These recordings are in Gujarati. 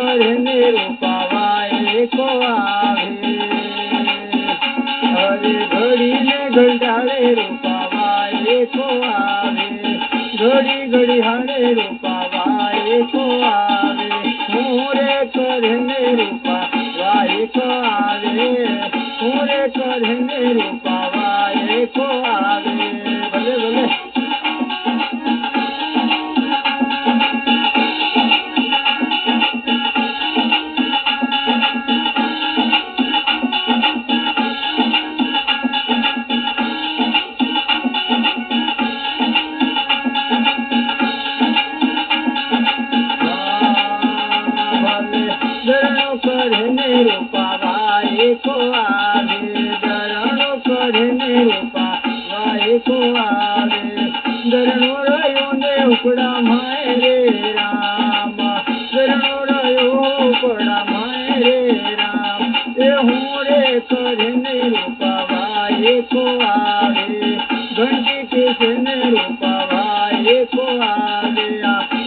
કરીને રૂપાવાય કો આવે અરે ઘડીને ઘંટાળે રૂપાવાય કો આવે ઘડી ઘડી હાડે રૂપાવાય કો આવે મોરે કરીને રૂપાવાય કો આવે મોરે કરીને રૂપાવાય કો આવે ભલે ભલે કરીને રૂપાવાય કો આવે દરણો કરીને રૂપાવાય કો આવે દરણો રહ્યો ને ઉપડા માય રે રામ દરણો રહ્યો ઉપડા માય રે રામ એ હું રે કરીને રૂપાવાય કો આવે ઘંટી કેસને રૂપાવાય કો આવે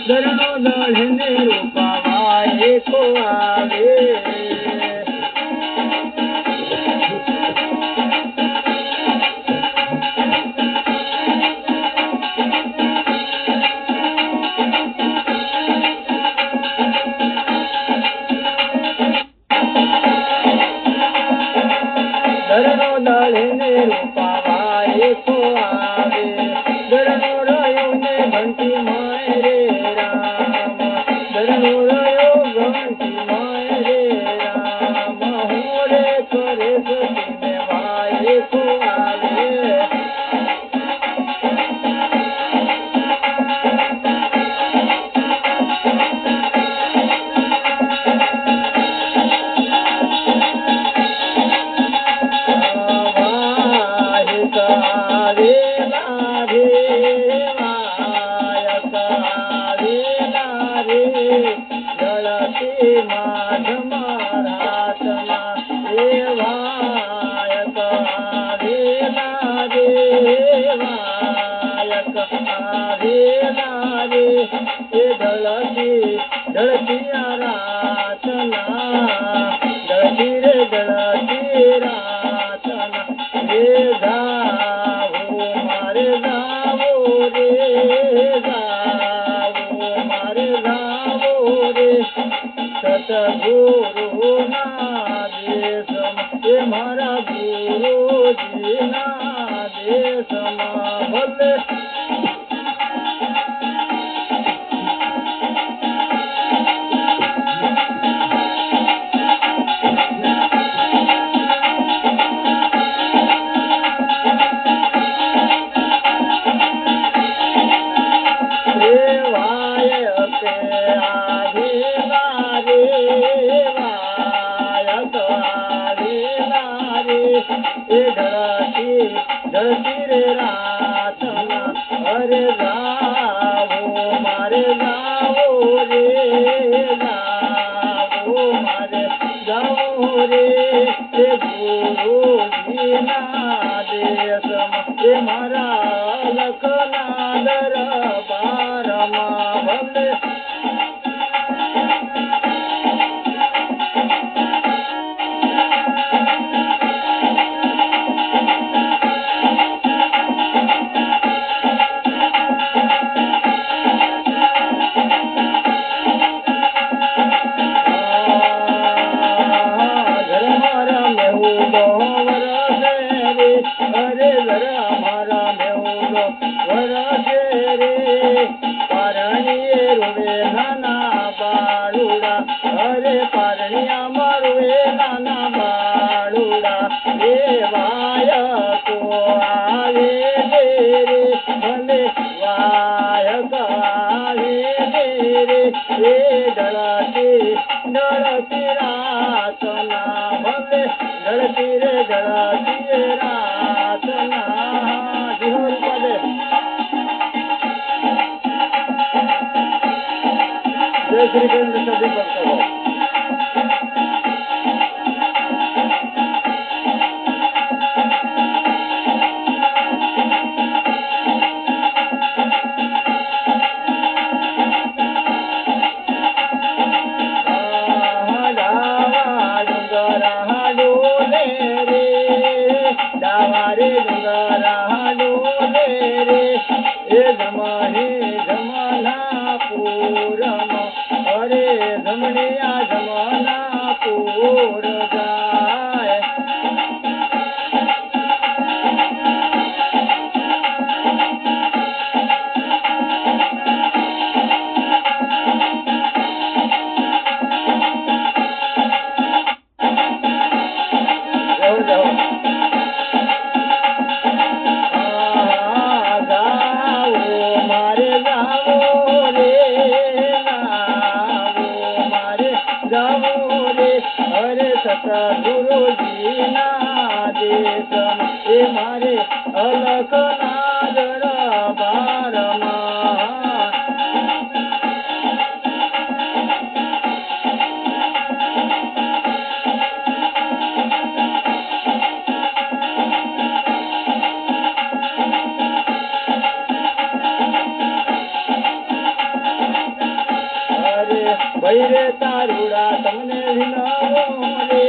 દરણો દળને રૂપાવાય કો આવે દરણો દળને રૂપાવાય કો આવે દરણો રહ્યો ને ઘંટી માય રે રામ દરણો રહ્યો ઘંટી માય રે રામ હું રે કરે સતીને વાય કો આવે ढलती रातना ढलती रे ढलती रातना ये गावो मारे गावो रे गावो मारे गावो रे सतगुरु ना देशम ये मारा गुरुजी ना देशम भले ढलती रे रातना अरे गावो मारे गावो रे गावो मारे गावो रे गुरुजी ना देशम ये मारा लखना दरबारमा भले अरे जरा हमारा मेहुलो वरसे रे पारणिये रुवे नाना बाळुडा अरे पारणिया मारुवे नाना बाळुडा ये वाय को आवे रे भले वाय आवे रे ये ढळती ढळती रातना भले ढळती रे ढळती रातना जिहोर पदे जय श्री केंद्र सभी भक्तों જમણિયા જમના પૂર જાય ગુરુજી ના દેશ એ મારે અલખ ના દરબારમાં ભૈરે તારુડા તમને વિનવો રે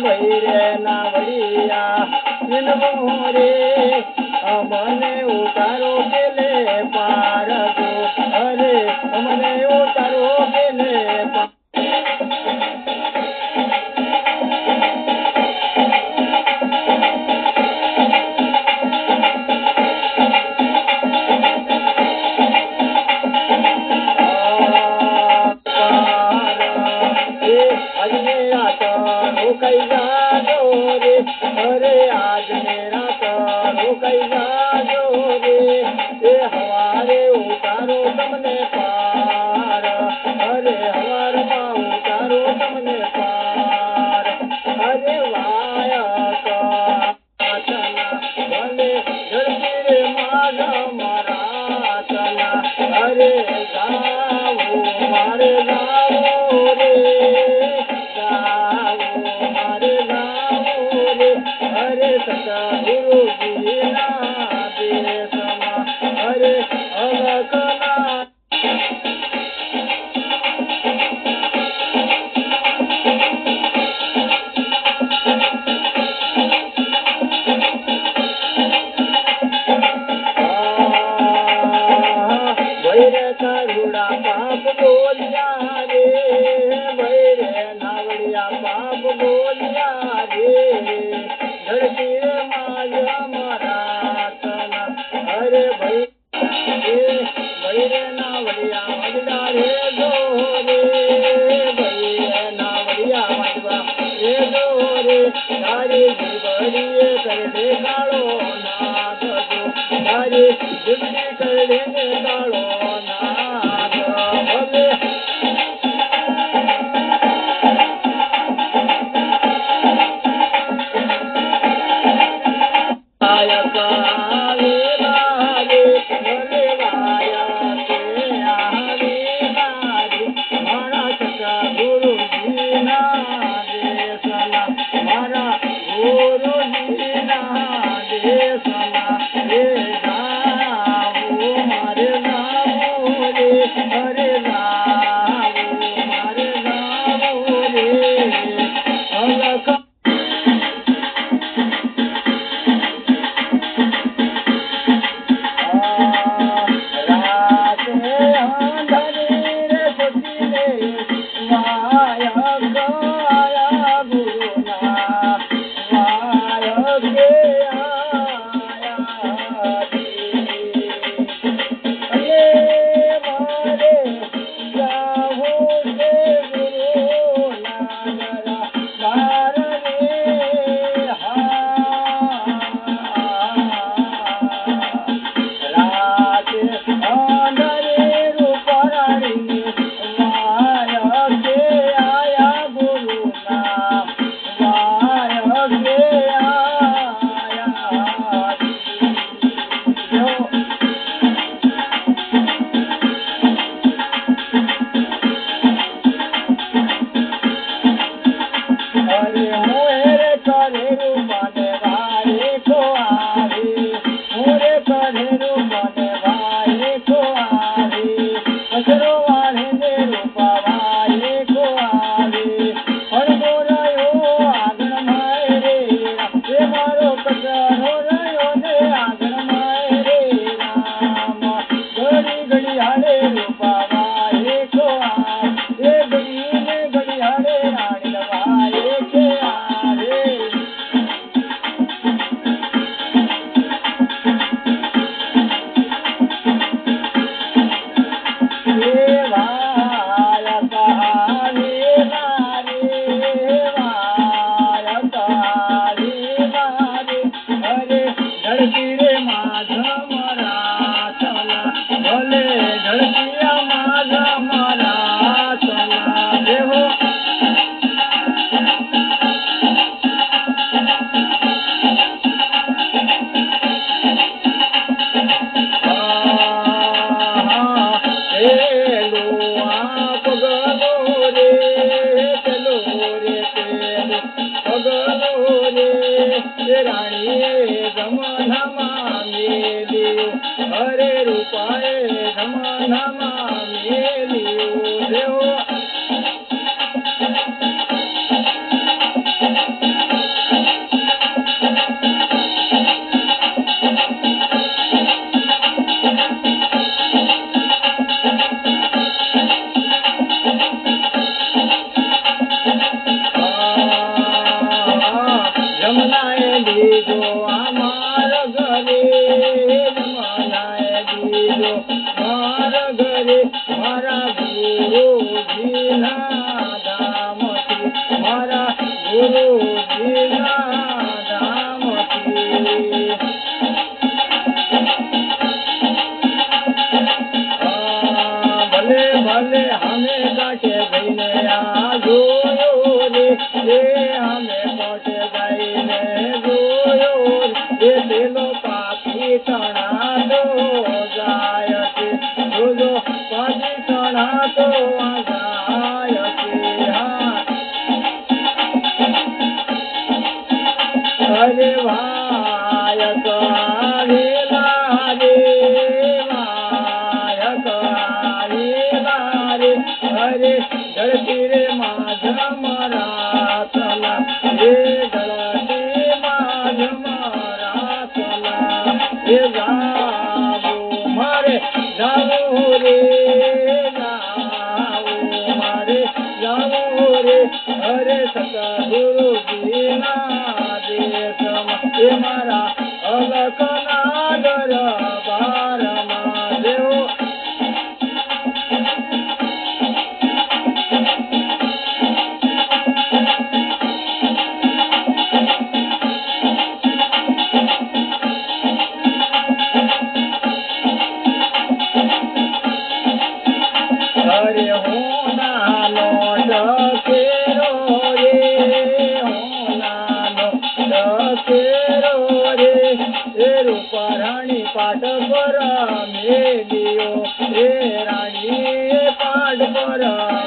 ભૈરે ના વડિયા વિનવો રે અમને ઉતારો પેલે પાર દો અરે અમને ઉતારો પેલે પાર કઈ જાજો રે અરે આજ મેરા તારો કઈ જાજો રે એ હવારે ઉતારો તમને પાર અરે હવારમાં ઉતારો તમને પાર અરે વાયક ભલે ઝડપી રે મારા મારા ચના અરે જાવું મારે જાવું રે ગુરુજી ના દેશમાં હરે અલકના ભૈરે તારુડા પાપ બોલ્યા રે ભૈરે નાવડિયા પાપ બોલ્યા રે ધરતી અરે ભાઈ ભૈરે નાવડિયા મજડા રે દો રે ભૈરે નાવડિયા મજવા રે દો રે તારી જીવડીએ કરડે કાળો નાગ દો તારી જીવડી કરડે ને કાળો નાગ ભલે ગુરુજીના ધામથી ભલે ભલે હમે કાંઠે જઈને આ જોયો રે હમે કોઠે જઈને જોયો રે પેલો પાપી તણાતો જાય છે જોજો પાપી તણાતો જાય છે હા અરે વાયક આવેલા રે વાયક આવેલા રે અરે ધરતી રે માધ મારા તલા રે ધરતી માધ મારા તલા રે જાવું મારે જાવું રે જાવું મારે જાવું રે અરે સતગુરુજીના દેશમાં એ મારા અલકના દરબારમાં દેવો અરે હું નાનો ટકેરો રે હું નાનો ટકેરો રે એ રૂપારાણી પાટ પર મેલિયો એ રાણીએ પાટ પર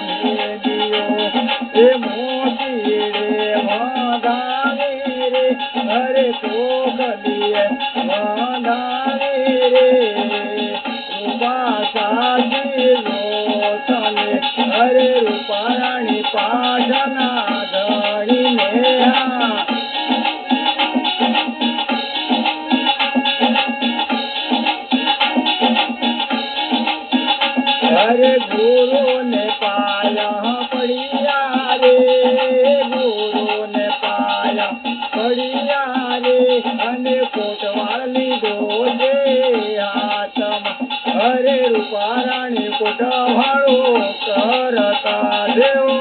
મેલિયો એ મોતી રે વાંધાવી રે અરે ચોકલીએ વાંધાવી રે રૂપા સાજી તને અરે રૂપારાણી પાટના ધણી અરે ગુરુ ને પાયા પડ્યા રે ગુરુ ને પાયા પડ્યા રે અને કોટવાળ લીધો જે હાથમાં અરે રૂપારાણી કોટવાળો કરતા દેવો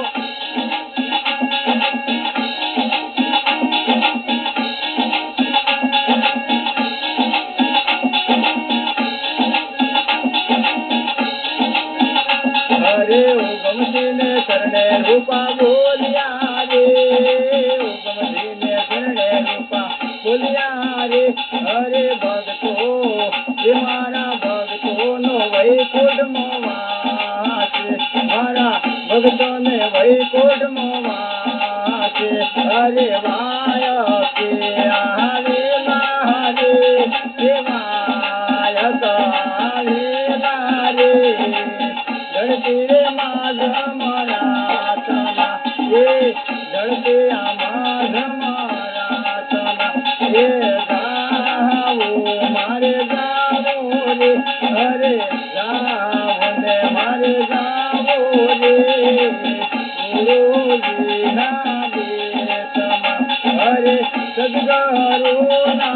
અરે ઉગમસિંહને શરણે રૂપા બોલ્યા રે ઉગમસિંહને શરણે રૂપા બોલ્યા રે અરે ભક્તો એ મારા ભક્તોનો વૈકુંઠમાં વાસ મારા ભક્તોને વૈકુંઠમાં વાસ અરે વાયકે આવેલા રે એ વાયક આવેલા રે ધરતી રે માધ મારા તલા એ ધરતી આ માધ મારા તલા એ જાવો મારે જાવો રે અરે જાવો ને મારે જાવો રે ગુરુજીના દેશમાં અરે સદગુરુના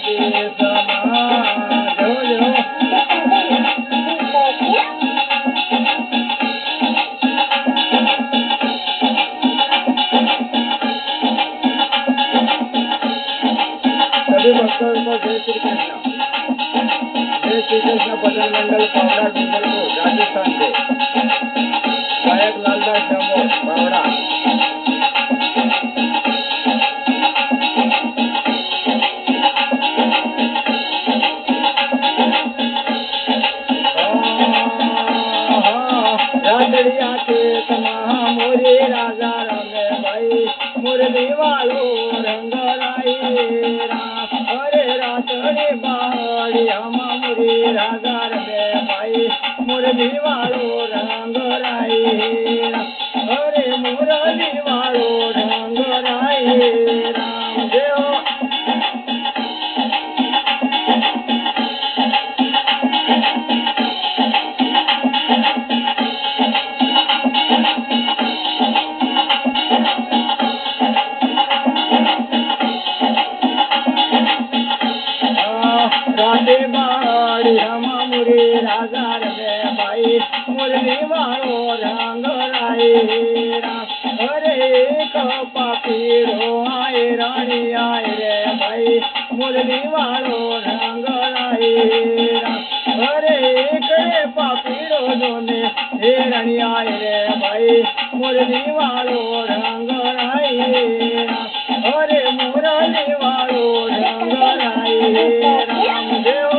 દેશમાં જોજો भक्तों को जय श्री कृष्ण भजन मंडल पावड़ा डूंगरपुर राजस्थान से गायक लालदास डामोर पावड़ा राजड़िया के समा मोरे राजा रंगे भाई मुरली वालो रंग राई राम अरे रातड़ी बाड़ी हम मुरी राजा रंगे भाई मुरली वालो रंग राई राम अरे मुरली वालो रंग राई राम देव राधे बाड़ी हम मुरी राजा रे भाई मुरली वालो रंग राई राम अरे एक पापी पीड़ो आए रानी आए रे भाई मुरली वालो रंग लाई अरे करे पापीड़ो जोने हे रानी आए रे भाई मुरली वालो रंग लाई अरे मुरली वालो रंग लाई रामदेव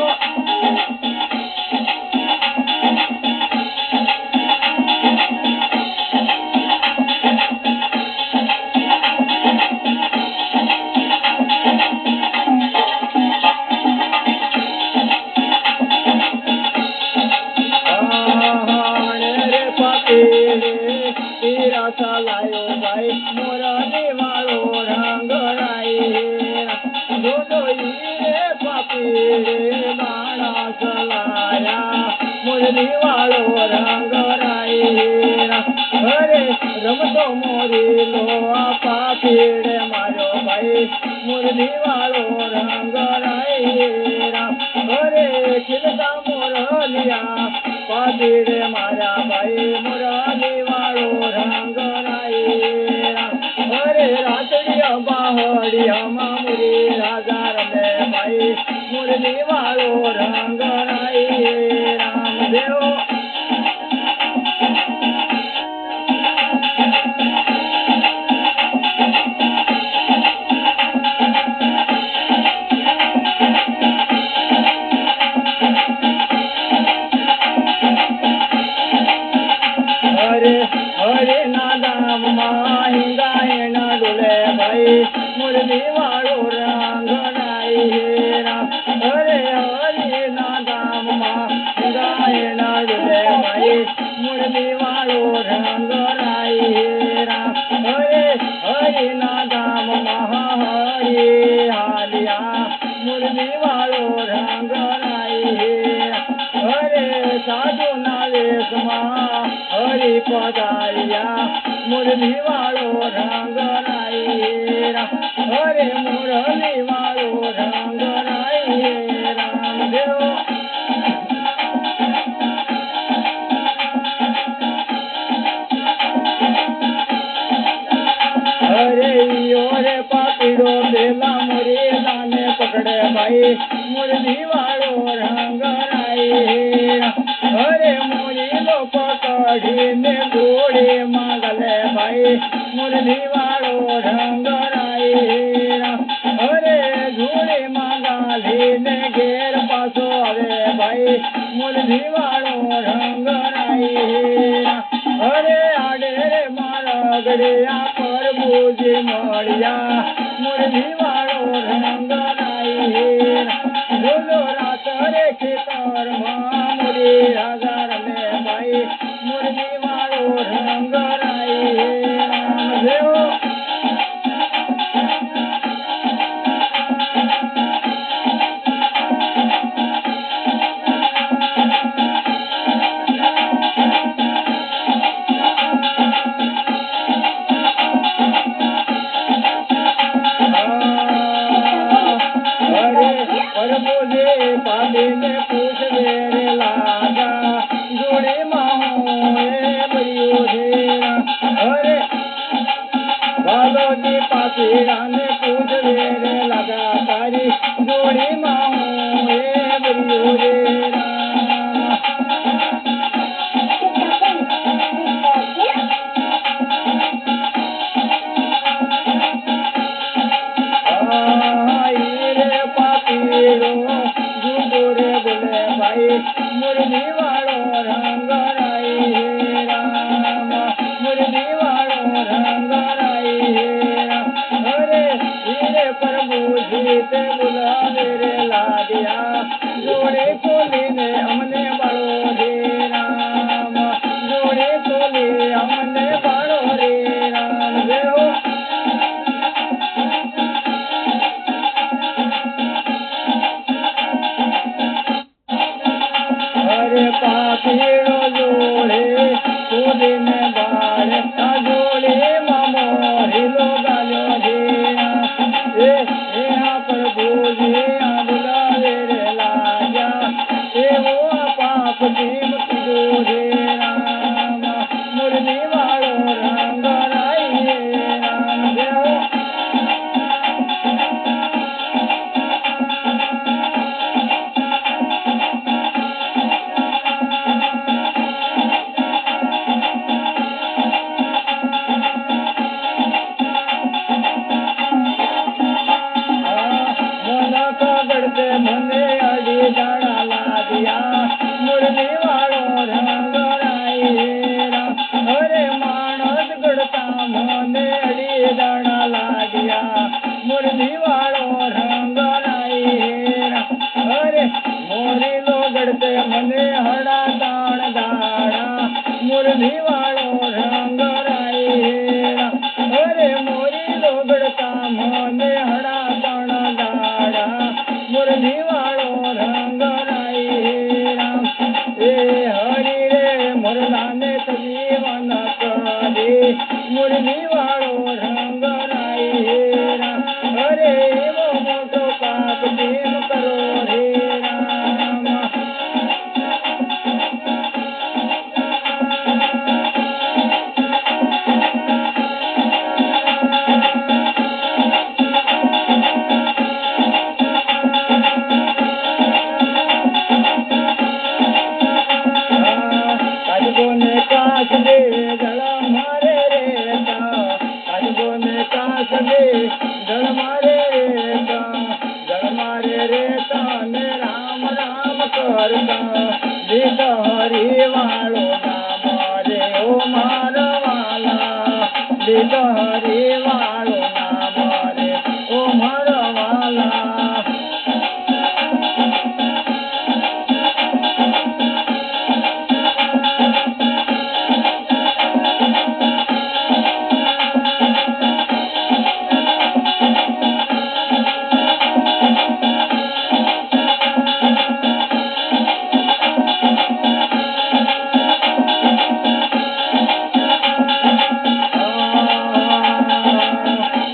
लायो भाई मोरा वालो रंग रे पापी रे बाणा चलाया मुरली वालो रंग अरे रमतो मोरी लो पापीड़े मारो भाई मुरली वालो रंग अरे खिलता मोरलिया पापीड़े मारा भाई मुरली वालो रंग अरे रातड़िया बाहड़िया मामुरी राजार में भाई मुरली वालो रंग रामदेव हरे नादाम माहिंगा है ना डुले भाई मुरली वालो रंग अरे हरे नादाम माहिंगा है ना डुले भाई मुरली वालो रंग अरे हरे नादाम महाहरी हालिया मुरली वालो रंग अरे साधु नावेश हरि पदारिया मुरली वालो रंग अरे मुरली वालो रंग रामदेव अरे योरे पापीड़ो बेला मुरी लाने पकड़े भाई मुरली वालो रंग अरे मुरी लो पकड़ी ने घोड़े मांगले भाई मुरली वालो रंग अरे घोड़े मांगाली ने घेर पासो अरे भाई मुरली वालो रंग अरे आडे रे मारा गड़िया पर बूझी मड़िया मुरली वालो रंग बोलो रात रे खेतर मुरी हजार में भाई मुरली वालो रंग रामदेव पाली ने पूछ मेरे लागा जोड़ी माहो बरियो अरे बालो की पापीड़ा ने पूछ मेरे लगा तारी जोड़ी माहो बरियो मुरली वालो रंग मुरली वालो रंग अरे મને અડી દાણા લાગ્યા મુરલી વાળો રંગ રાઈ અરે મોરી લોગડતે મને હડા દાણ દાડા મુરલી વાળો રંગ રાઈ અરે મોરી લોગડતા મને હડા દાણ દાડા મુરલી વાળો રંગ રાઈ એ હરી રે મોરલાને સજીવન કરે મુરલી વાળો રંગ રાઈ અરે એવો મોટો પાપ કેમ કરો રે રામ કાજબોને કાચ દે જળ મારે રેતા કાજબોને કાચ દે જળ મારે રેતા ને રામ રામ કરતા દીદ હરી વાળો નામ રે ઓ મારા વાલા દીદ હરી વાળો નામ રે ઓ મારા વાલા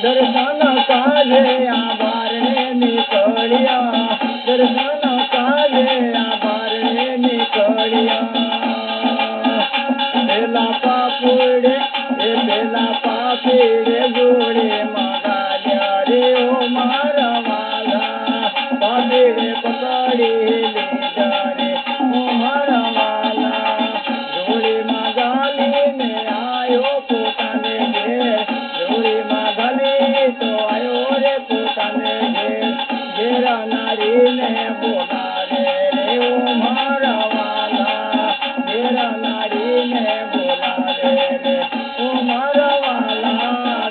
દર્શન કાજે આભાર ને નીકળ્યા દર્શન કાજે આભાર ને નીકળ્યા પેલા પાપુડે જોડે માગાલ્યા રે ઓ મારા વાલા પાપીડે પકડી લીધા રે ઓ મારા વાલા જોડે માગાલીને આયો પોતાને ઘેર જોડે માગાલી તો આયો રે પોતાને ઘેર નારીને બોલાવે રે ઓ મારા વાલા ઘેર નારીને બોલાવે રે ઓ મારા વાલા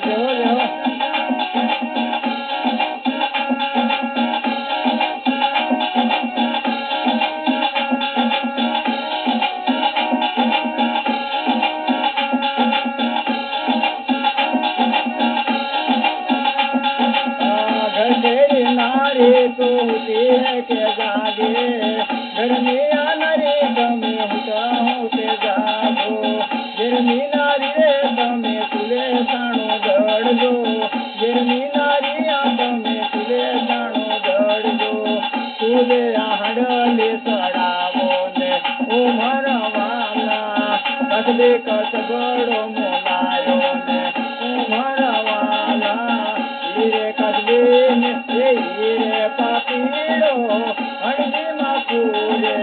જોજો तेरी नारी तो होती है के जागे घर में नारी तमें होते जागो गिरमी नारी रे तमें तुले साणो गड़ दो गिरमी नारी तमें तुले साणो गड़ दो तुले हड़ले सड़ावो ने ओ मारा वाला कसले कस बड़ो मोलायो ने ओ मारा वाला हीरे कसले ने हीरे पापीड़ो हड़ली मापूरे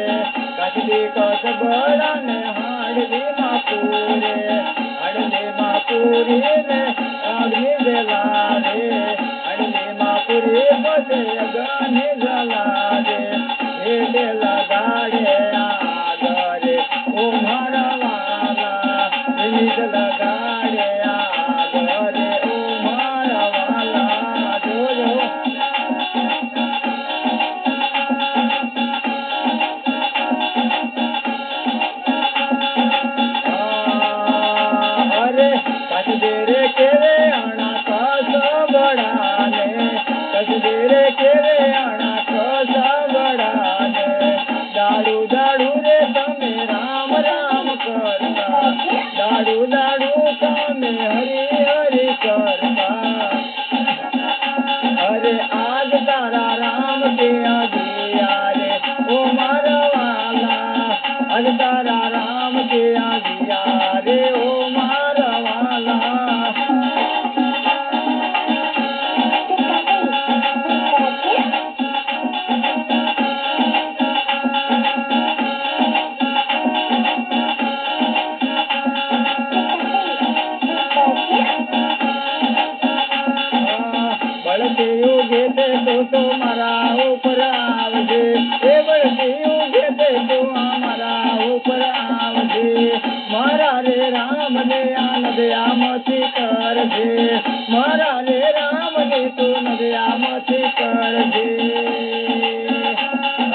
कसले कस बड़ा ने हड़ली मापूरे हड़ली मापूरी ने अग्नि जला रे हड़ली मापूरी बसे अग्नि जला रे हेडे लगाड़े आगरे ओ मारा वाला निज लगाड़े आगरे ओ मारा वाला जो अरे कस देरे केरे आना कस बड़ाने कस देरे केरे आना कस बड़ाने दाड़ू दाड़ू रे तमे राम राम करता दाड़ू दाड़ू तमे हरि हरि करता अरे आज तारा राम के आगिया रे ओ मारा वाला आज तारा राम के आगिया रे ओ मारा वाला કરજે મારા રે રામને તું નદિયામાંથી કરજે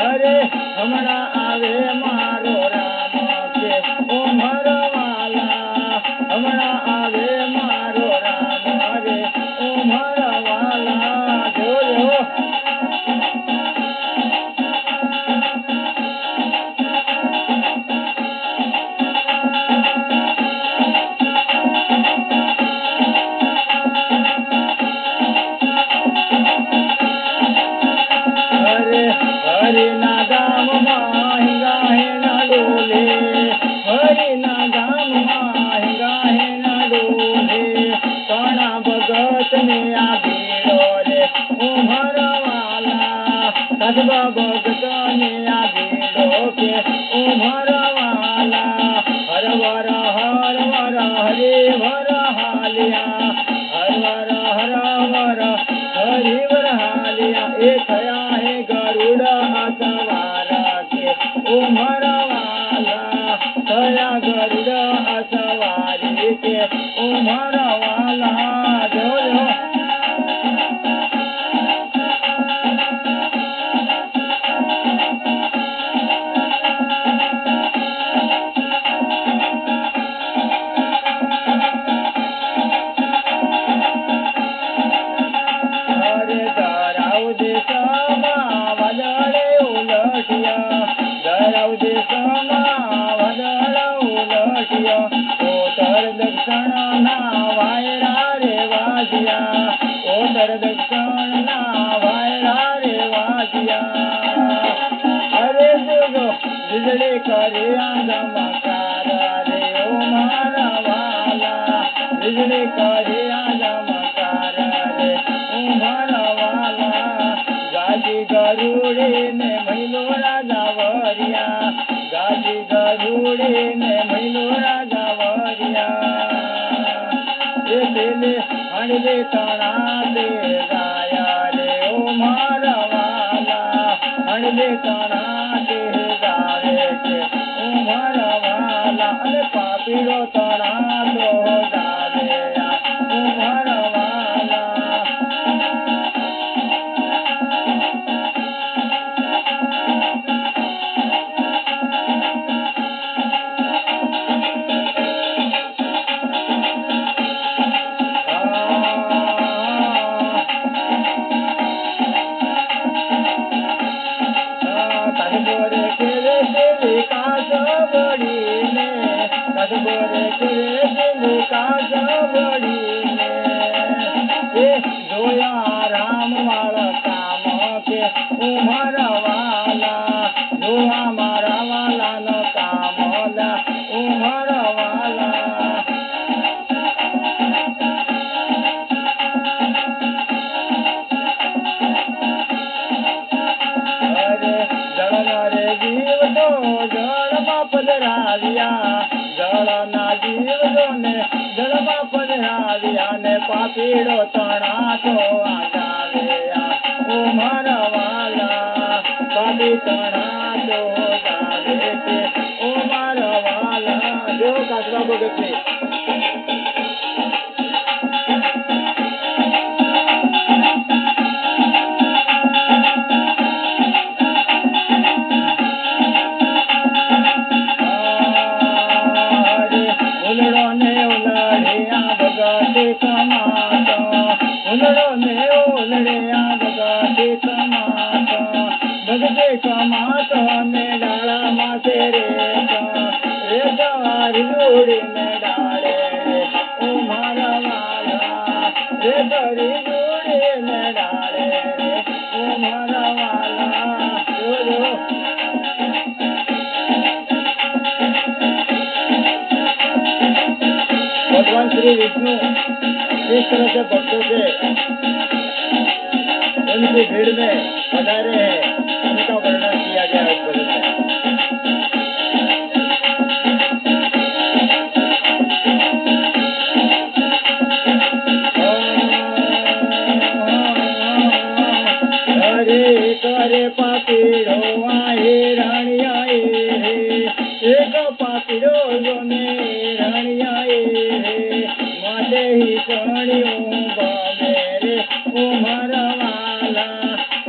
અરે હમણાં આવે મારો રામ કે ઓ મારા વાલા હમણાં આવે મારો રામ રે ઓ મારા વાલા જોયો હરિના ગામમાં હિંગાહેના ડોલે હરિના ગામમાં હિંગાહેના ડોલે તણા ભગતને આ ભીડો રે ઓ મારા વાલા સાધવા ભગતને આ ભીડો કે ઓ મારા વાલા હરવર હરે વર હાલિયા હરવર હરિવર હાલિયા એ થયા હે ગરુડા સવારા કે ઓ મારા વાલા થયા ગરુડા સવારી કે ઓ મારા વાલા જોયો દક્ષિણ ના વાયરા રે વાજ્યા ઓદર દક્ષિણ ના વાયરા રે વાજ્યા અરે જોજો વીજળી કરે આંધમકાર રે ઓ મારા વાલા વીજળી કરે આંધમકાર રે ઓ મારા વાલા ગાજી ગરુડી ને મહિલો રાજા વરિયા ગાજી ગરુડી ને મહિલો રાજા હણવે તણા દે ગાયા રે ઓ મારા વાલા હણવે તણા દે ગાવે છે ઓ મારા વાલા અને પાપીડો તણા તો ગાવે ઓ મારા વાલા જોયા રામ વાળા કામ કે ઓ મારા વાલા જોયા મારા વાલા નો કામ ઓ મારા વાલા અરે જળ રે જીવ તો જળમાં પધરાવ્યા જળના જીવજો ને જળમાં પધરાવ્યા ને પાપીડો તણા તો આગાવ્યા ઓ મારા વાલા પાપી તણા તો ગાવે છે ઓ મારા વાલા જો કાચવા ભગત છે કમાતો ને ડાળા માં રે સવારી જોડી ને ડાળે ઓ મારા વાલા રે કરી જોડી ને ડાળે ઓ મારા વાલા જોજો भगवान श्री विष्णु जिस तरह से भक्तों से उनकी भीड़ में पधारे हैं उनका वर्णन किया गया है इस भजन में। करे पापीड़ो आए रानिया एक पापीड़ो ने रानिया माते ही सोनियों गमे रे ओ मारा वाला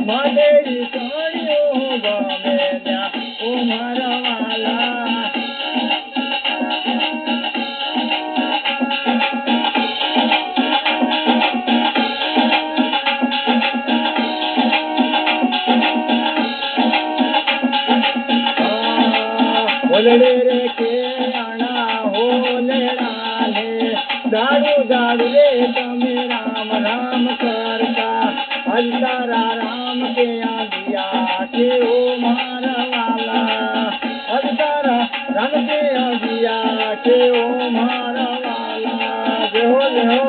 माते ही सोनियों गमे ल्या ओ मारा वाला होलड़े रे के आना होलड़ा ने दारू दारू रे तमे राम राम करता आज तारा राम के आदिया के ओ मारा वाला आज तारा राम के आदिया के ओ मारा वाला जय हो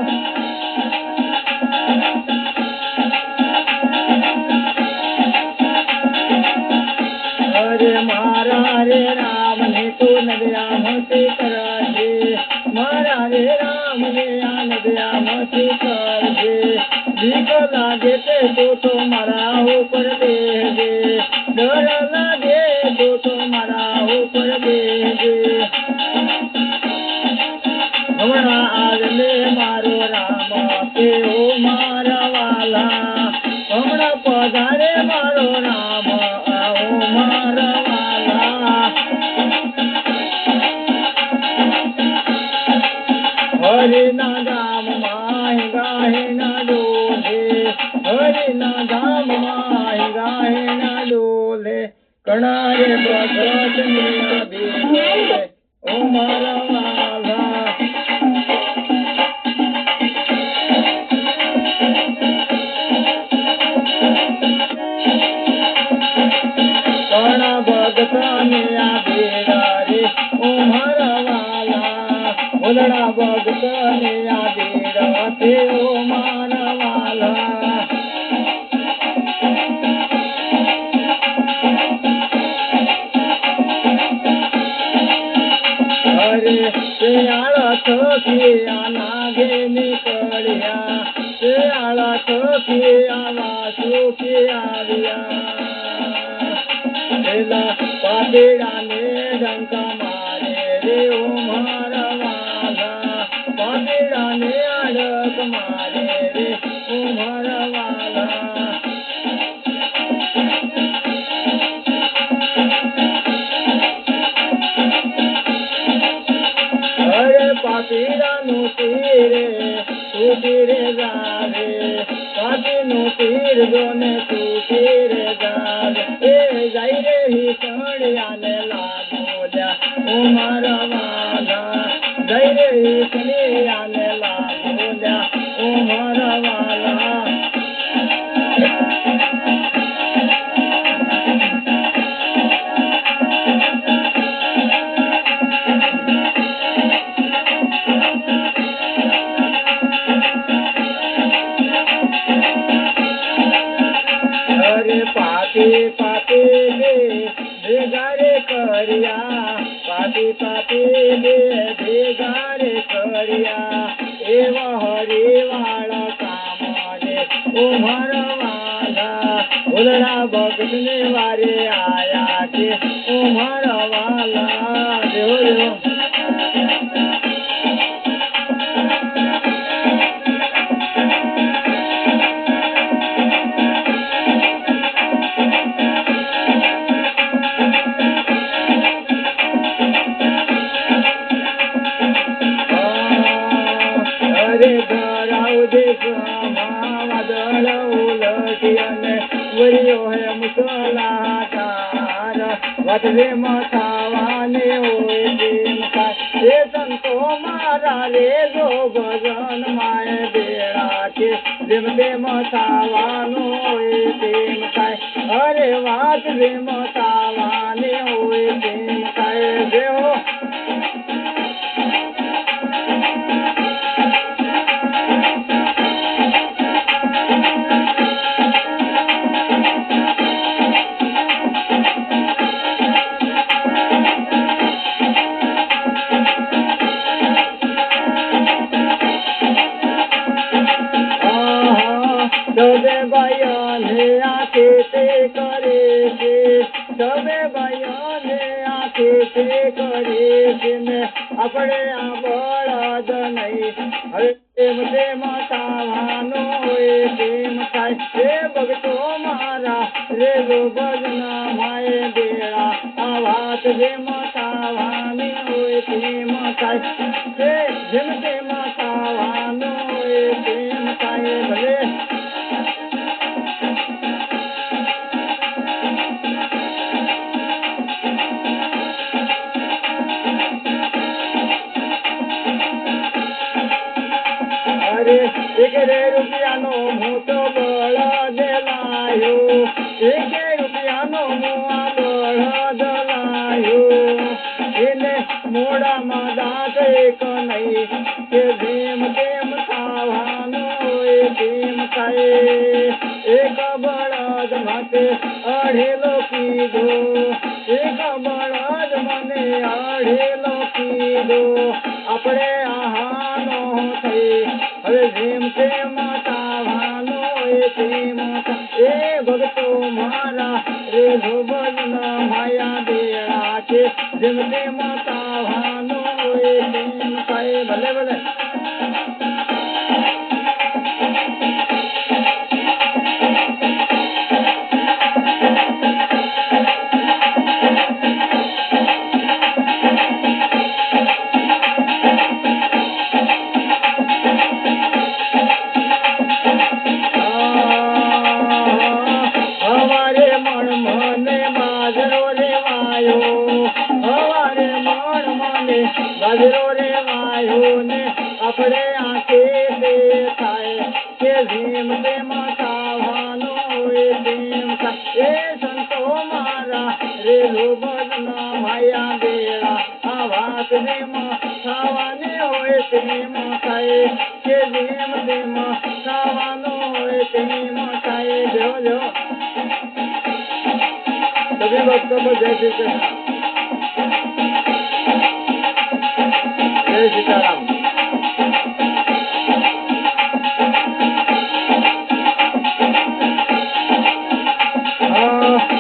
अरे मारा रे राम ने तो नदिया मती कराजे मारा रे राम ने नदिया मती कराजे भीख लागे तो मारा ऊपर दे दे डर लागे तो मारा ऊपर दे दे हमारा आज ले मारो राम के ओ मारा वाला हमारा पधारे मारो राम ओ मारा वाला हरि ना दाम माहि गाहे ना डोले हरि ना दाम माहि गाहे ना डोले कणारे भगत मिया भी ओ मारा वाला कणा भगत मिया बेड़ा रे ओ मारा वाला होलड़ा भगत मिया बेड़ा ते ओ मारा वाला अरे सियाला थकिया नागे निकलिया सियाला थकिया वासु की आविया बेला पातेड़ा ने डंका मारे रे ओ मारा वाला पातेड़ा ने अड़क मारे रे ओ मारा वाला अरे पापीरा नु तीरे जावे पापी नु तीर जोने तू तीरे जावे ए जाई रे ही सड़िया ने लागोल्या ओ मारा वाला जाई रे ही सड़िया ने लागोल्या ओ मारा वाला अरे पापी पापी बेगारे करिया पापी पापी बेगारे करिया एव हरि वाला काम रे ओ मारा वाला उलड़ा भगत ने वारे आया के ओ मारा वाला देव अरे धराव दे वादळ उलटियाने वरियो है मुसला तार वाटले मथावाने होय प्रेम काय हे संतो मारा रे जो भजन माय बेड़ा के जिमते मथावानो होय प्रेम काय अरे वाट रे मथावाने होय प्रेम काय देहो सबे बयाने आके ते करे से सबे बयाने आके ते करे से मैं अपने बड़ा नहीं हरे જેમ તેમાં સાવાનો હોય તેમ થાય હે ભગતો મારા રે ભજના માએ બેડા આ વાત જેમાં સાવાની હોય તેમ થાય હે જેમ તેમાં સાવાનો હોય તેમ થાય ભલે એક રે રૂપિયાનો હું તો બળદ લાયો એક રૂપિયાનો મુઆ બળદ લાયો એને મોડામાં દાંત એક નહીં કે જેમ તેમ ખાવાનું હોય તેમ થાય એક બળદ માટે અઢેલો કીધો એક બળદ મને અઢેલો કીધો આપણે આહાનો થઈ હવે જેમ તેમ તાવાનો તેમ એ ભગતો મારા રે ભજના માયા બેડા છે જેમ તેમ તાવાનો તેમ થાય ભલે ભલે બાજરો રે વાયો ને આપણે આંખે તે થાય કે જેમ તેમાં ખાવાનું હોય તેમ થાય એ સંતો મારા રે ભજના માયા બેડા આ વાત જેમાં ખાવાની હોય તેમ થાય કે જેમ તેમાં ખાવાનું હોય તેમ થાય જો જો સભી ભક્તો को जय श्री कृष्ण जय सीताराम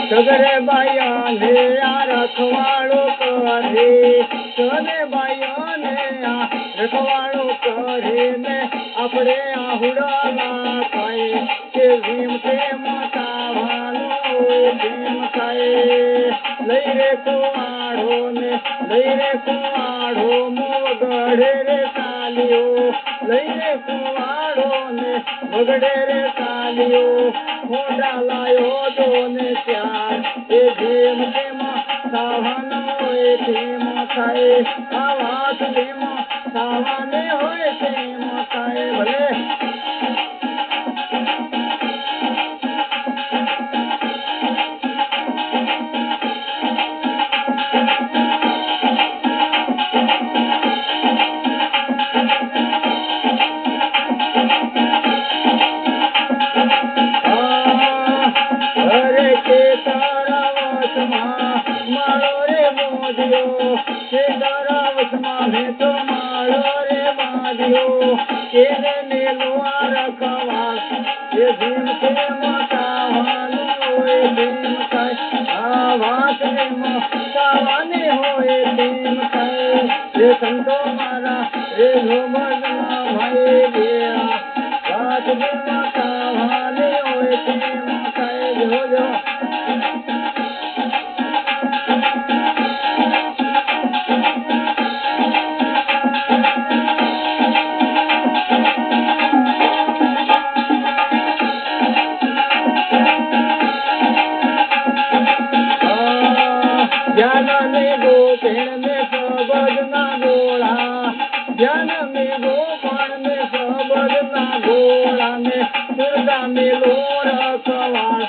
सगरे बाया ने आ रखवाड़ो करे सगरे बाया ने आ रखवाड़ो करे ने अपने आहुड़ा खाए के भीम ते माता भानो भीम खाए लई रे कुआड़ो ने लई रे कुआड़ो मोगड़े रे तालियो लई रे कुआड़ो ने मोगड़े रे तालियो मोड़ा लायो दो ने चार ए भीम ते माता भानो भीम खाए आवाज भीम सावाने होए भीम खाए भले तो मारो रे बादियो केने मेलो रखवा ये भीम के माता भानो होए भीम खाए आवाज भीम सावाने होए भीम खाए ये संतो मारा रे भजना भाई बेड़ा बात भीम सावाने होए भीम खाए जो जो ज्ञान में गोपेण में सबद ना गोला ज्ञान में गोपाण में सबद ना गोला में दुर्गा में लोर कवाड़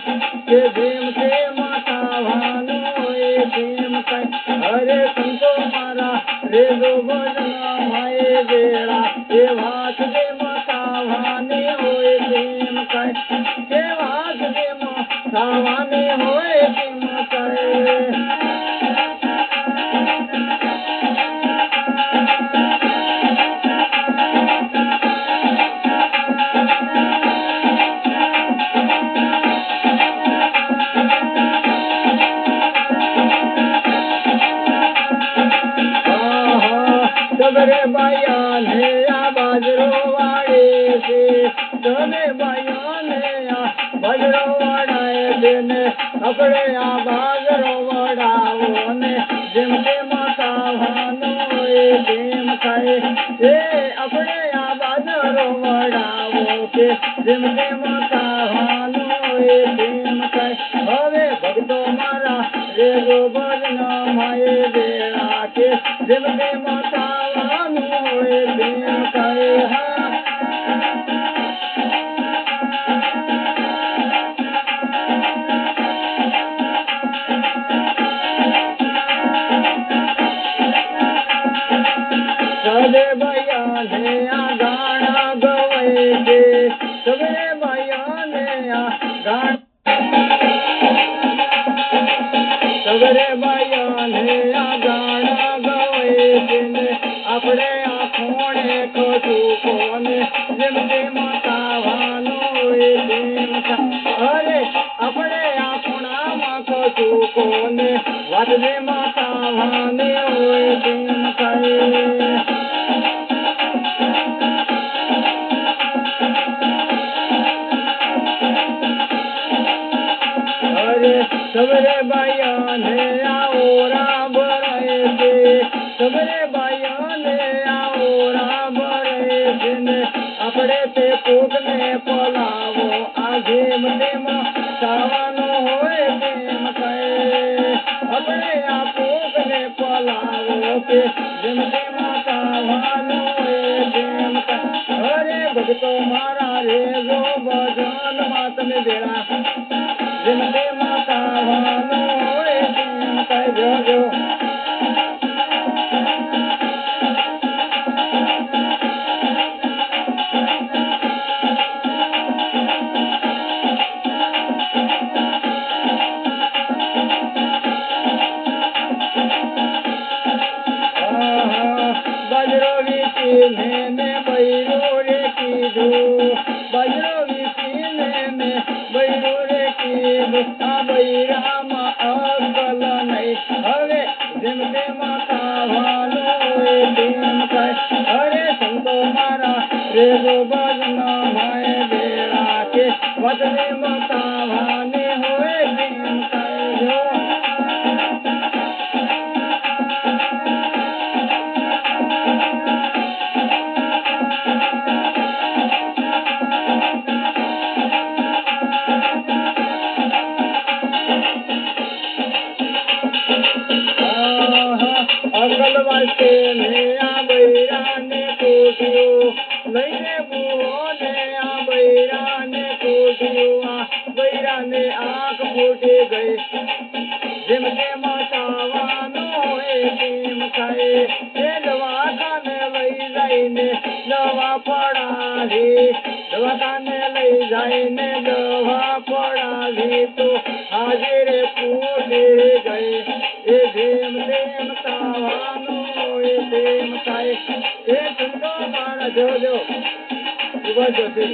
के भीम के माता भानो होए भीम खाए हरे संतो मारा रे दो भजना माए बेड़ा ये भात दे माता भाने होए भीम खाए के भात दे माता भाने होए भीम खाए सगरे बाया ने आ बाजरो वाले તમે ભાઈઓને આ બજરો વડાય છે ને આપણે આ બાજરો વડાવો ને જેમ તેમ ખાવાનું એ તેમ ખાય એ આપણે આ બાજરો વડાવો કે જેમ તેમ ખાવાનું એ તેમ ખાય હવે ભક્તો મારા રેગો ભજન માએ વેળા કે જેમ તેમ ખાવાનું એ તેમ ખાય હા સબરે ભાઈઓને આ ગાણા ગવાય છે સબરે ભાઈઓને આ સબરે ભાઈઓને આ ગાણા ગવાય છે ને આપણે આ ખૂણે ખોટું કોને જેમ તેમ ખાવાનું એ તેમ અરે આપણે આ ખૂણામાં ખોટું કોને વાત જેમ ખાવાની હોય તેમ ખાય સબરે ભાઈઓને આ ઓરા ભરાય છે સબરે ભાઈઓને આ ઓરા ભરાય છે ને આપણે તે કોકને પલાવો આ જેમ તેમ ખાવાનું હોય તેમ ખાય આપણે આ કોકને પલાવો કે જેમ તેમ ખાવાનું હોય તેમ ખાય અરે ભક્તો મારા રેજો ભજનમાં તમે વેળા જેમ તેમ ખાવાનું હોય તેમ ખાય જોજો બજરો વીસીને મેં બૈરો રે કીધું બજરો વીસીને મેં બૈરો રે કીધું આ બૈરામાં અકલ નહીં હવે જેમ તેમ ખાવાનું હોય તેમ ખાય અરે સંતો મારા રેજો ભજન માય વેળા કે વચનેમ ખાવાની હોય તેમ ખાય જો અકલ વાસે ને આ બૈરાને કોઠ્યો લઈને બુઓને આ બૈરાને કોઠ્યો આ બૈરાને આંખ ફૂટી ગઈ જેમ તેમ ખાવાનું હોય તેમ ખાય એ દવાખાને લઈ જઈને દવા પડાવી દવાખાને લઈ જઈને દવા પડાવી તો હાજરે ફૂટી ગઈ એ જેમ તેમ ખાવાનું હોય તેમ ખાય એ સંતો મારા જોજો ઉભા જોશે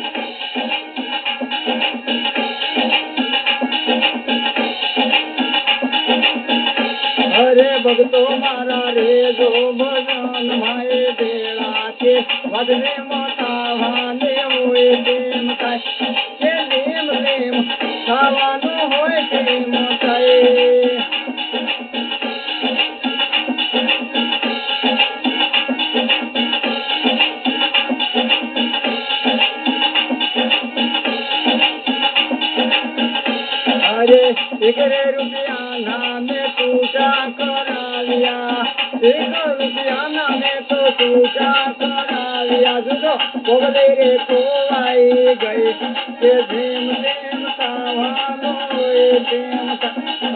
અરે ભક્તો મારા રેજો ભજન માએ વેળા કે વધને ખાવાને હોય તેમ ખાય કે જેમ તેમ ખાવાનું હોય તેમ ખાય અરે એકરે રૂપિયાના મેં પૂજા કરાવ્યા એક રૂપિયાના મેં તો પૂજા કરાવ્યા જુદો બોગલે રે ખોવાઈ ગઈ કે જેમ તેમ ખાવાનું હોય તેમ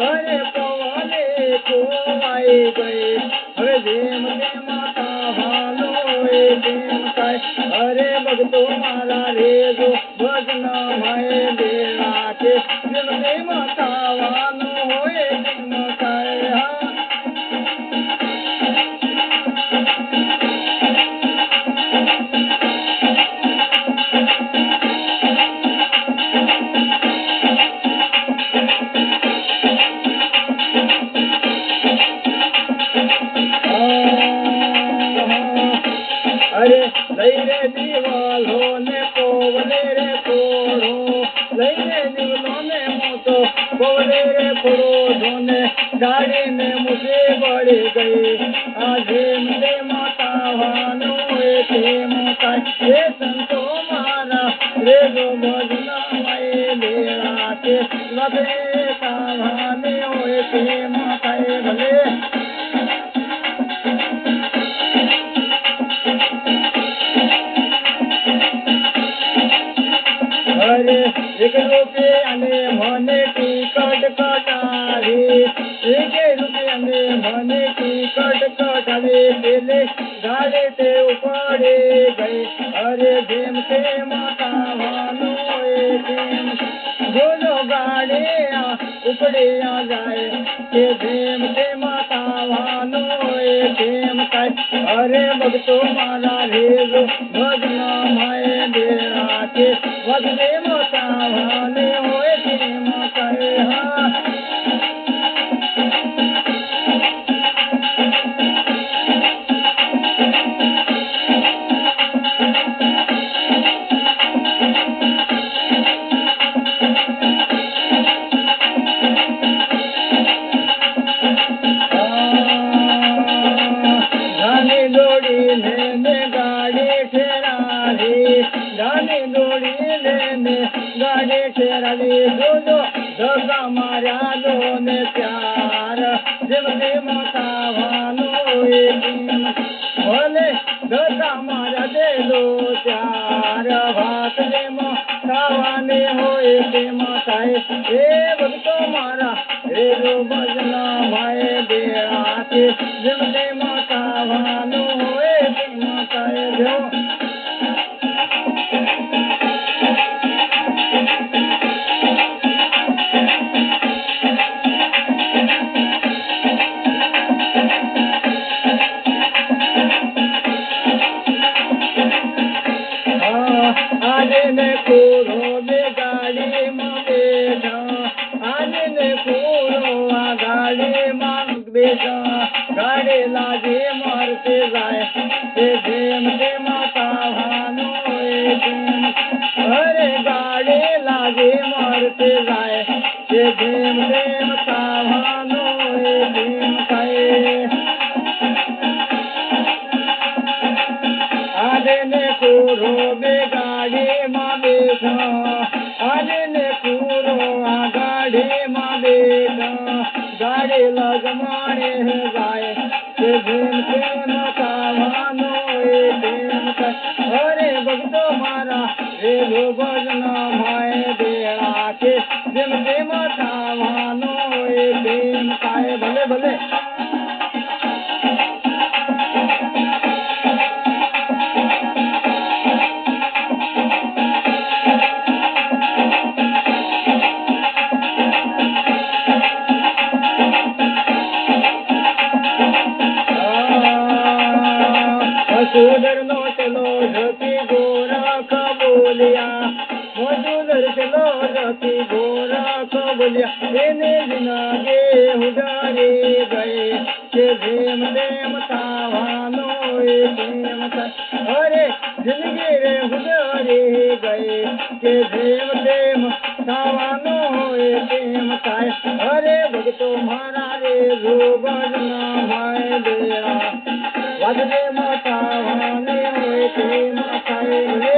અરે પવને ખોવાઈ ગઈ હવે જેમ તેમ ખાવાનું હોય તેમ ખાય અરે ભક્તો મારા રેજો ભજન માય વેળા કે જેમ તેમ ખાવાનું હોય તેમ ખાય અરે લઈ રે દીવાલો ને પોવલે રે લઈને દીવલો ને મોટો બોલે રે પડો ને ગાડી ને મુજે બળી ગઈ આ જેમ તે માતા વાનો તેમ થાય એ સંતો મારા રે ગો ભજના માય બેડા કે લબે કાવાને હોય તેમ થાય ભલે અરે એક રૂપિયાને મને ટિકટ કટાવી એક રૂપિયાને મને ટિકટ કટાવી પેલે ગાડી તે ઉપડે ગઈ અરે જેમ તે માતાવાનું તેમ જોજો ગાડી ઉપડે જાય કે જેમ તે માતાવાનું તેમ થાય અરે ભક્તો મારા રેજો ભજના માય બેડા કે વગરે મોટા ભાને હોય તેમ કહે હા ધાની દોડીને ગાડી ઠેરાવી ધાની દોડીને ગાડી ઠેરાવી જોજો ધક્કા માર્યા દો ને ત્યાર જેમ તેમ ખાવાનો ભલે ધક્કા માર્યા દે દો ત્યાર ભાત જેમ ખાવાને હોય તેમ થાય એ ભક્તો મારા એ જો ભજના માય બેડા કે જેમ તેમ ખાવાનું હોય તેમ થાય જો આજે ને પૂરો બે ગાડીમાં બેઠા આજે ને પૂરો આ ગાડીમાં બેઠા ગાડી લાગી મરતે જાય તે જેમ તેમાં ખાવાનું તેમ અરે ગાડી લાગી મરતે જાય તે જેમ તેમ ખાવાનું તેમ ખાય આજે ને પૂરો બે ગાડીમાં બેઠા આજે ને પૂરો આ ગાડીમાં બેઠા ગાડી લગમાણે જાય તે જેમ તેમ ખાવાનું તેમ થાય અરે ભક્તો મારા રેલો ભજના માય બેડા કે જેમ તેમ ખાવાનું તેમ થાય ભલે ભલે મજૂર નો ચલો જતી ગોરખ બોલ્યા મજૂર ચલો જતી ગોરખ બોલ્યા એને જનાગે ઉડારી ગઈ કે જેમ તેમ ખાવાનો તેમ થાય અરે જિંદગી રે ઉડારી ગઈ કે જેમ તેમ ખાવાનો હોય તેમ થાય અરે ભક્તો મારા રે ભજના માય બેડા વગરે મોટા ભાને હોય તેમ થાય રે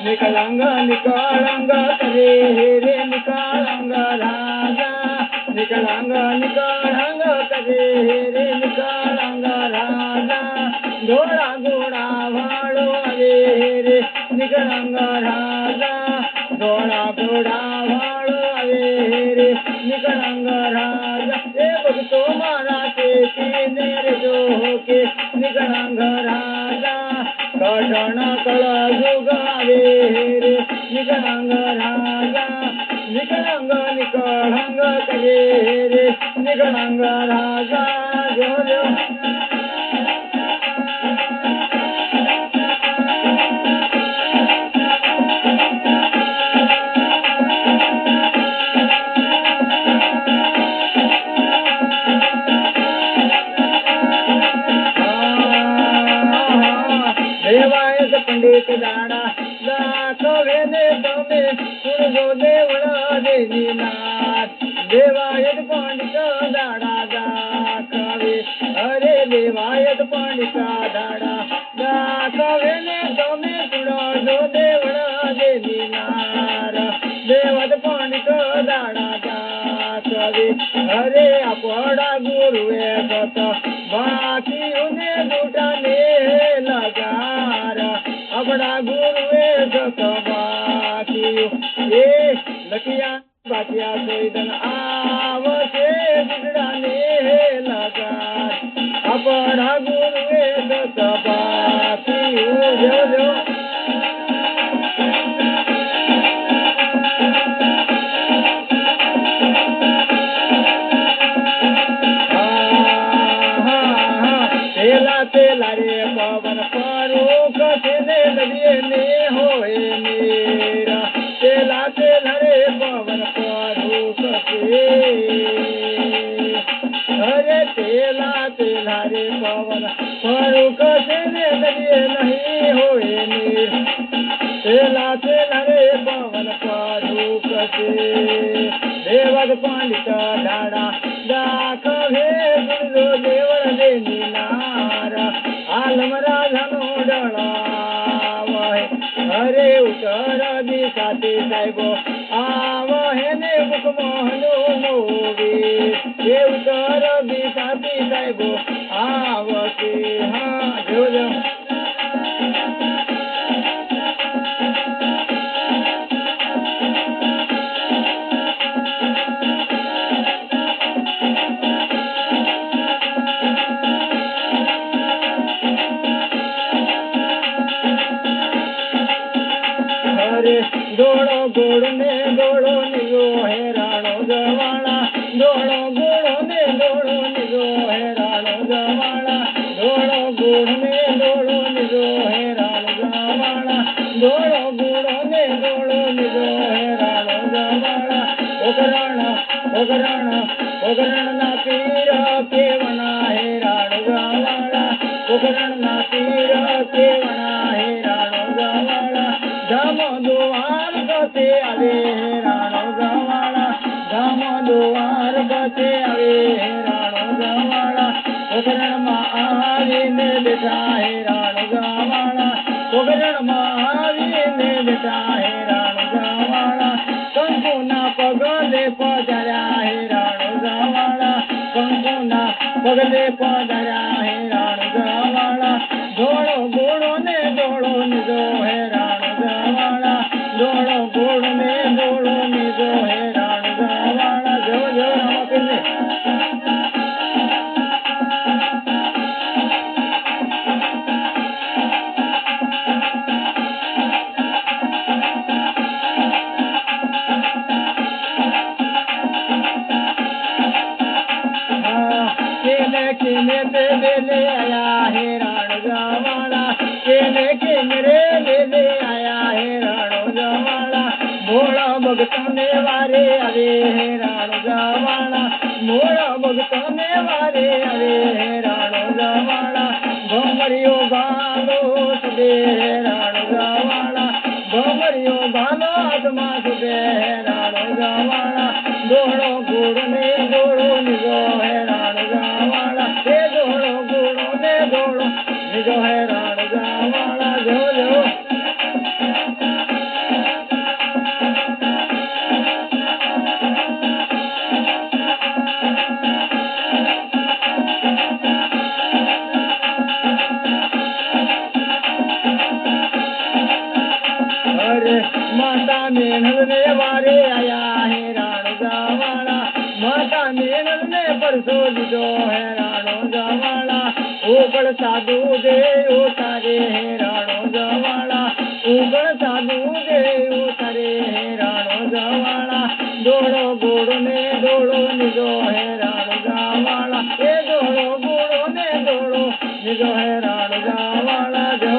निकलांगा निकालांगा करे रे निकालांगा राजा निकलांगा निकालांगा करे रे निकालांगा राजा घोड़ा घोड़ा वाड़ो आवे रे निकलांगा राजा घोड़ा घोड़ा वाड़ो आवे रे निकलांगा राजा ए भक्तो मारा के ने रे जो के निकलांगा राजा कटना कला जुगावे रे निकलांग राजा निकलांग निकलांग करे रे निकलांग राजा जो जो દેવાયત પંડિત દાડા દાખવે ને તમે સુરજો દેવળા દેવી નાથ દેવાયત પંડિત દાડા દાખવે અરે દેવાયત પંડિત દાડા દાખવે ને તમે સુરજો દેવળા દેવી નાર દેવત પંડિત દાડા દાખવે અરે આપડા ગુરુએ સત બાકીઓને દુટાને લગાર આપડા ગુરુએ સત બાકીઓ એ લખિયા બાકિયા સૈદન આવશે દુટાને લગાર આપડા ગુરુએ સત બાકીઓ જો જો तेला रे पवन पारो कसे लगे ने होए मेरा तेला रे पवन पारो कसे अरे तेला रे पवन पारो कसे लगे नहीं होए मेरा तेला रे पवन पारो कसे देवद पंडित दाड़ा दाखवे गुरु देवळ देनी आलम राजानो डळावहे अरे उतर दिसाते साहेबो आवहे ने मुखमोहनो मोवे हे उतर दिसाते साहेबो आवके हा जो जो દોડો ગોળ ને દોડો નિગો હેરાણો જવાળા દોડો ગોળ ને દોડો નિગો હેરાણો જવાળા દોડો ગોળ ને દોડો નિગો હેરાણો જવાળા દોડો ગોળ ને દોડો નિગો હેરાણો જવાળા ઓગરણ ના પીર કેવના હેરાણો જવાળા ઓગરણ ના પીર કેવના હેરાણો જવાળા ધામ દુવાર ગતે આવે હેરાણો જવાળા ધામ દુવાર ગતે આવે હેરાણો જવાળા ઓગરણમાં આવીને બેઠા હેરાણો જવાળા ઓગરણમાં આવીને બેઠા હેરાણો જવાળા કંકુના પગલે પધાર્યા હેરાણો જવાળા કંકુના પગલે પધાર્યા હેરાણો જવાળા ધોળો ગોળો ને ધોળો નિજો હેરાણો જવાળા દોડો ગોળ ને દોડો નિજો હેરાણ જવાળા જો જો રામકૃષ્ણ केने पे ले आया હેરાણ જવાળા केने रे ले आया હેરાણો જવાળા ભોળા ભગતને વારે આવે હેરાણો જવાળા ભોળા ભગતને વારે આવે હેરાણો જવાળા ભમરિયો ભાલો સુબે હેરાણો જવાળા ભમરિયો ભાલો હાથમાં સુબે હેરાણો જવાળા દોડો ગોળ ને દોડો નિજો હેરાણો જવાળા એ દોડો ગોળ ને દોડો નિજો હેરાણો જવાળા જો જો माता मेनल ने वारे आया હેરાણો જવાળા माता मेनल ने परसो दीदो હેરાણો જવાળા उगड़ साधु दे उतारे હેરાણો જવાળા उगड़ साधु दे उतारे હેરાણો જવાળા દોડો ગોળ ને દોડો નિજો હેરાણો જવાળા એ દોડો ગોળો ને દોડો નિજો હેરાણો જવાળા જો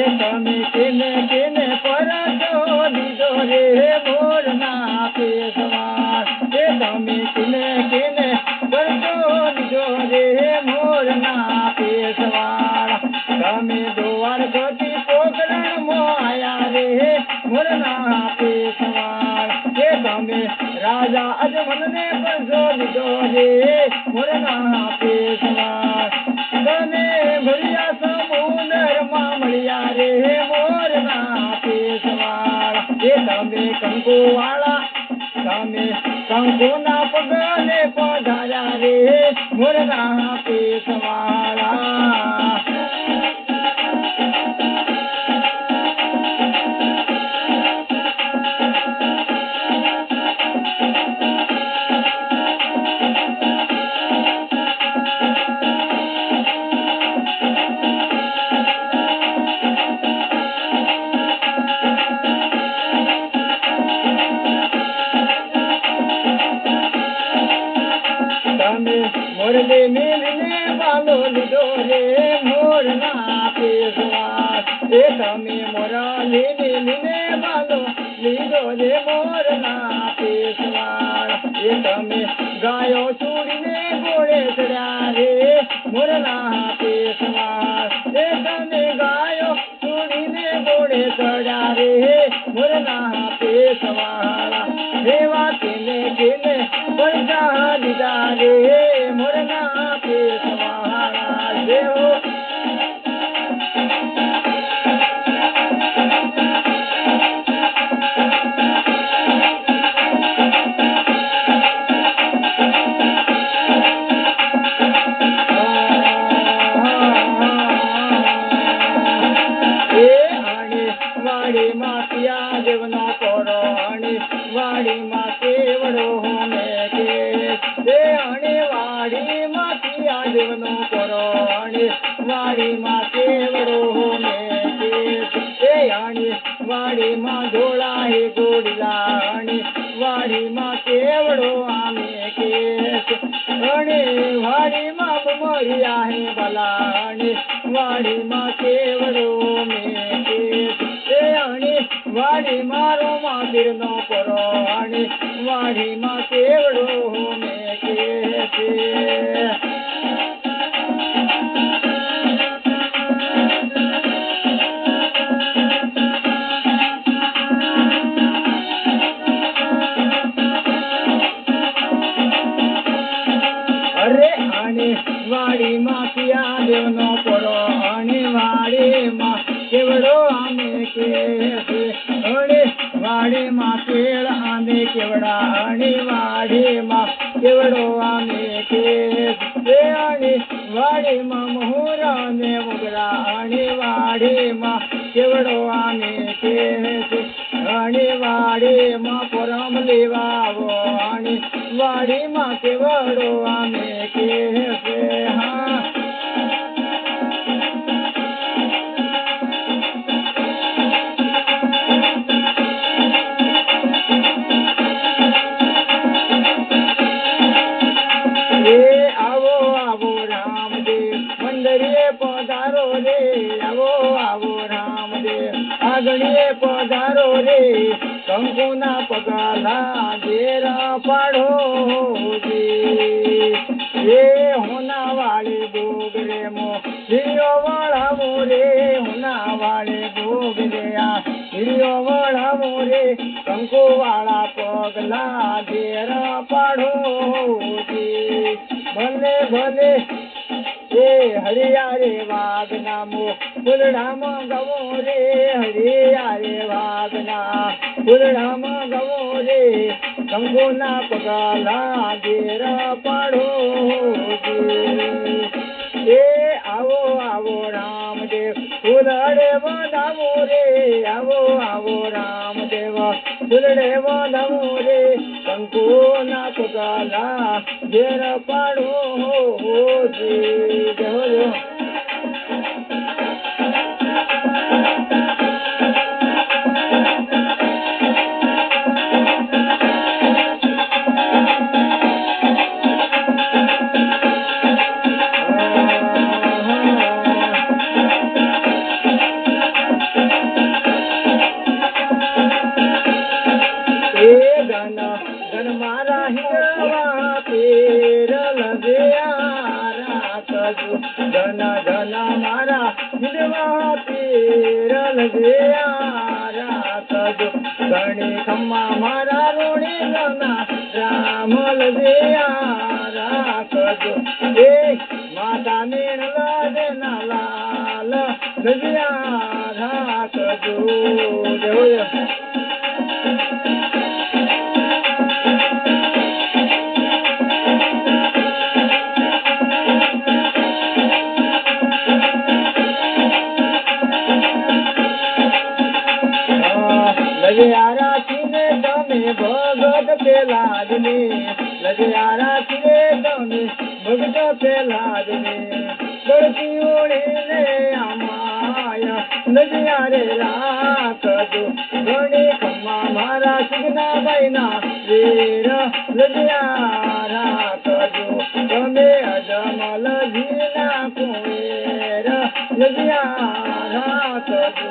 એ તમે કેને પરચો દીધો રે મોરના પેશવા એ તમે કેને પરચો દીધો રે મોરના પેશવા તમે દોવાર ગતિ પોકરણ મોયા રે મોરના પેશવા એ તમે રાજા અજમલને પરચો દીધો રે મોરના પેશવા તને ભળિયા સમુદ્રમાં મળ્યા રે મોરના પેશવાળા એ તમે કંકુવાળા તમે કંકુના પગલે પધાર્યા રે મોરના પેશવાળા મોરલે મેલને વાલો લીધો રે મોરના પેશવા એ તમે મોરલે મેલને વાલો લીધો રે મોરના પેશવા એ તમે ગાયો ચૂડીને ઘોડે ચડ્યા રે મોરના પેશવા એ તમે ગાયો ચૂડીને ઘોડે ચડ્યા રે મોરના પેશવા એવા કેને પરચા દીધા રે મોરના પેશવાળા દેવો વાડીમાં પિયા દેવનો કોરો અને વાડીમાં કેવડો હોમે કે એ અને વાડીમાં પિયા દેવનો કોરો અને વાડીમાં કેવડો હોમે કે એ અને વાડીમાં ધોળા હે ગોડલા અને વાડીમાં કેવડો આમે કે અને વાડીમાં બમરિયા હે બલા અને વાડીમાં કેવડો મે વાડી મારો માબીરનો પરો અને વાડીમાં કેવડો મે કે અરે અને વાડીમાં પિયા દેવનો પરો અને વાડીમાં કેવડો આમે કે વાડીમાં કેળ આમે કેવડા અને વાડીમાં કેવડો આમે કે અને વાડીમાં મોહરા ને મોગરા અને વાડીમાં કેવડો આમે કે અને વાડીમાં પરમ લેવા આવો અને વાડીમાં કેવડો આમે કે હા પધારો રે આવો રામદેવ આગળીએ પધારો રે કંકુના પગલા ઘેરા પાડો એ હોના વાળે ડોગરે મો હીરો વળાવો રે હોના વાળે ડોગરે આ હીરો વળાવો રે કંકુ વાળા પગલા ઘેરા પાડો ભલે ભલે એ હરિયા રે વાઘના મો ફૂલડામાં ગવો રે હરિયા રે વાઘના ફૂલડામાં ગવો રે કંકુના પગલા ઘેરા પાડો એ આવો રામદેવ ફૂલડે વધાવો રે આવો રામદેવ ફૂલડે વધાવો રે કંકુના પગલા ઘેરા પાડો मारा विधवा पीर लगिया राखजो गणी खम्मा मारा रोणी गना राम लगिया राखजो ए माता नीण लजना लाल लगिया राखजो देव लगियारा खीरे तमे भगत पेलादने लगियारा खीरे तमे भगत पेलादने गड़ती ओढ़े ने आमाया लगियारे राखजो गणे खम्मा मारा सुगना बैना वीर लगिया राखजो तमे अजमल भीना कुएर लगिया राखजो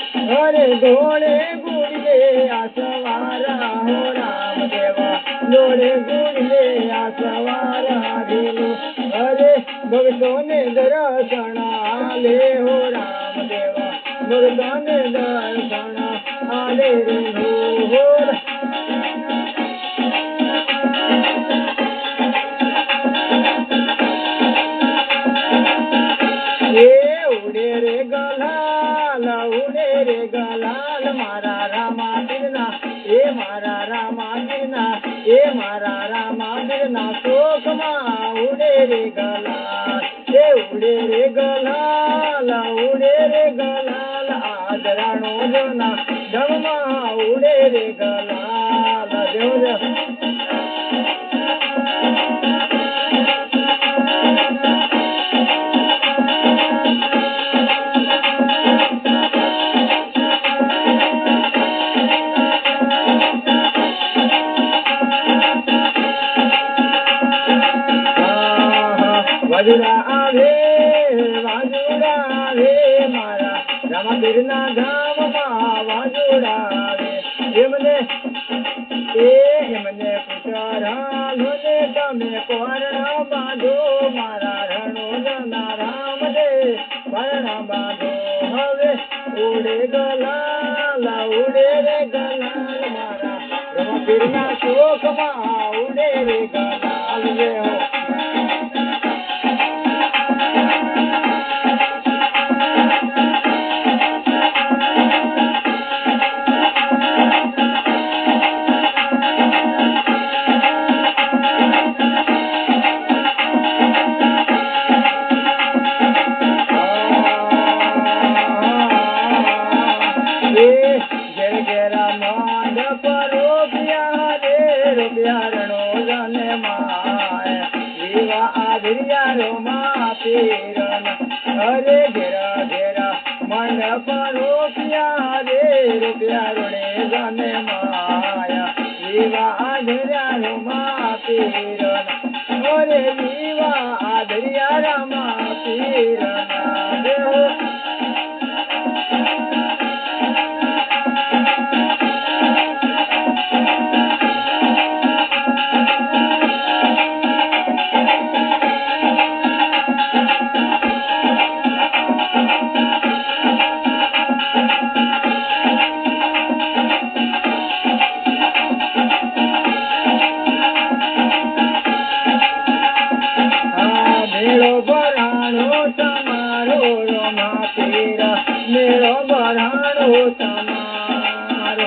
घोड़े गुड़िए आसवारा हो राम देवा घोड़े गुड़िए आसवारा ढीलो अरे भक्तों ने दर्शन आले हो राम देवा भक्तों ने दर्शन आले रे हो उड़े रे गलाल उड़े रे गलाल मारा रामा बिरना ए मारा रामा बिरना ए मारा रामा बिरना शोक माँ उड़े रे गलाल ए उड़े रे गलाल उड़े रे गलाल आज राणो जना धमा उड़े रे गलाल देव वाजुड़ा आवे मारा रामा बिरना धाम माँ वाजुड़ा आवे एमने पुचरा लोने तमे कोरणा बांधो मारा रणो जना राम दे कोरणा बांधो हवे उड़े गलाल उड़े रे गलाल मारा रामा बिरना शोक माँ उड़े रे गलाल वे हो अरे घेरा घेरा मंडप रोपिया रे रुपया रुणे जाने माया विवा आधरिया रमा पीरन अरे विवा आधरिया रमा पीरन રમા પીરા મેળો ભરાણો તમારો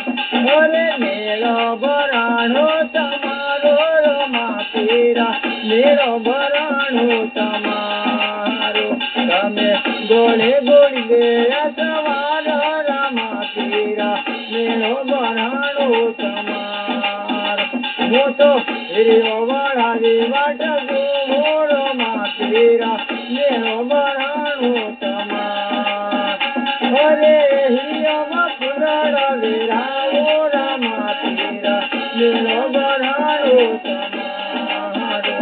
અરે મેળો ભરાણો તમારો રમા પીરા મેળો ભરાણો તમારો તમે ગોળે ગોળી ગયા સવાર રમા પીરા મેળો ભરાણો તમારો હું તો હીરો વાળાની વાટ જોઉં રમા પીરા મેળો ભરાણો તમારો અરે હિયામાં ફુલાડા વેરાવો રમા પીરા મેળો ભરાણો તમારો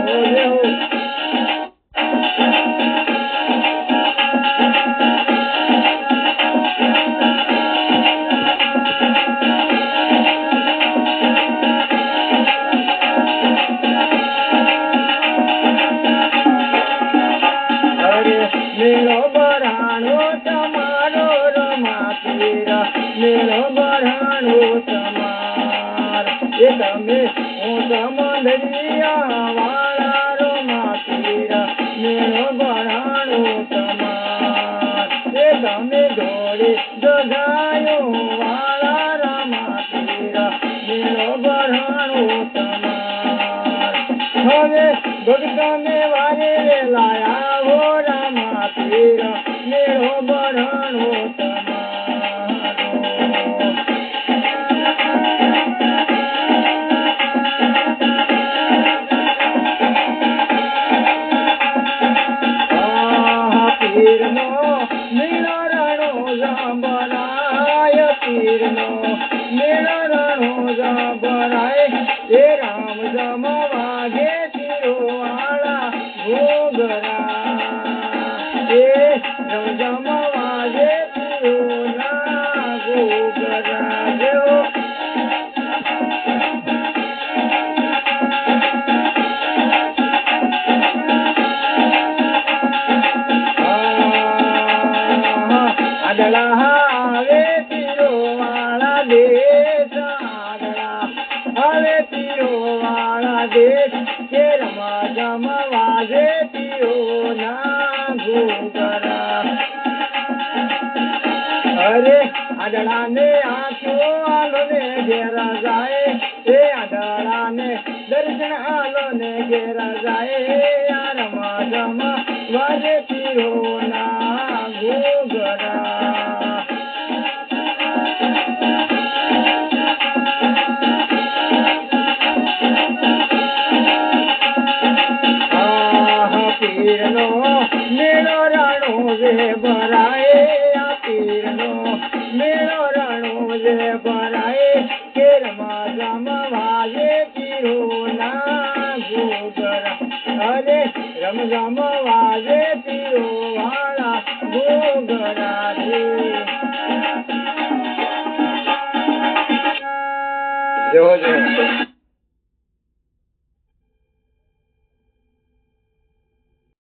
મેળો ભરાણો તમારો રમા પીરા મેળો ભરાણો તમારો એ તમે હું સમંદરિયા વાળા રમા પીરા મેળો ભરાણો તમારો એ તમે જોડે જગાયો વાળા રમા પીરા મેળો ભરાણો તમારો હવે ભગતને વારે લાયા હો રમા પીરા મેળો ભરાણો તમારો પીરનો મેળો રણો જાંબરાય પીરનો મેળો રણો જાંબરાય એ રામ જમવા ગે તીરો વાળા ઘોઘરા એ રામ જમવા ગે તીરો ના ઘોઘરા જેવો આદળા આવે તીરો વાળા દેશ આદળા આવે તીરો વાળા દેશ કે રમા જમવા જે તીરો ના ઘોઘરા અરે આદળા ને આંખો આલો ને ઘેરા જાય એ આદળા ને દર્શન આલો ને ઘેરા જાય આ રમા જમવા જે તીરો ના ઘોઘરા પીરનો મેળો રાણો જે ભરાય આ પીરનો મેળો રાણો જે ભરાય કે રમા જમવા જે પીરો ના ઘોઘરા અરે રમ જમવા જે પીરો વાળા ઘોઘરા રે જો